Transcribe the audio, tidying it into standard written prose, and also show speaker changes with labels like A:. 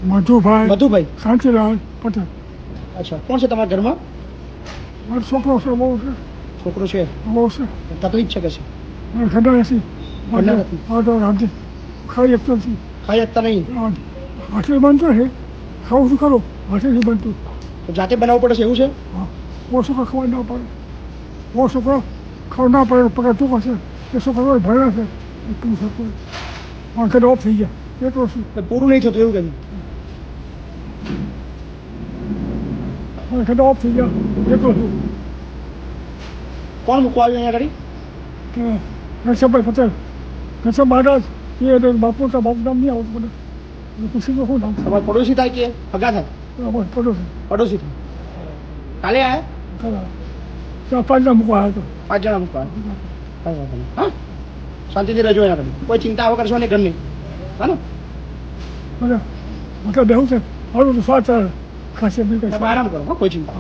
A: મધુભાઈ
B: શાંતિલાલ પટેલ.
A: અચ્છા, કોણ છે તમારા ઘરમાં?
B: મારો છોકરો છે, બહુ છે.
A: છોકરો છે,
B: બહુ છે.
A: તકલીફ છે કે છે?
B: ઠંડા નથી.
A: ઠંડા નથી.
B: રાતે ખાઈ શકતો નથી.
A: ખાઈ શકતા નહીં?
B: હોટેલ બનતો છે, ખાવું શું કરો, હોટેલ બનતું.
A: તો જાતે બનાવવું પડે છે એવું છે?
B: હા, બહુ છોકરો ખબર ના પડે. બહુ છોકરો ખબર ના પડે, પગાર ટૂંકો છે. એ છોકરો ભણ્યા છે, એટલું શકું. મારે ઓફ થઈ ગયા, એટલું શું.
A: પૂરું નહીં થતું એવું કે?
B: મારે ઓફ થઈ ગયા, એટલું શું.
A: કોણ મૂકવા આવ્યું અહીંયા આગળ?
B: ઘનશ્યામભાઈ પટેલ, ઘનશ્યામ મહારાજ. એ બાપુ નામ નહીં આવતું મને. પૂછી શું નામ?
A: તમારા પડોશી થાય કે હગા થાય?
B: પડોશી.
A: પડોશી થાય. કાલે આવ્યા?
B: ત્યાં 5 જણા મૂકવા આવ્યા
A: 5 જણા મૂકવા? કાંઈ વાંધો નહીં. હા, શાંતિથી રહેજો અહીંયા આગળ, કોઈ ચિંતા વગર કરશો નહીં ઘરની. હા ને?
B: બધા બેહું છે, મારું તો સ્વાદ ખાશે.
A: આરામ કરો, કોઈ ચિંતા.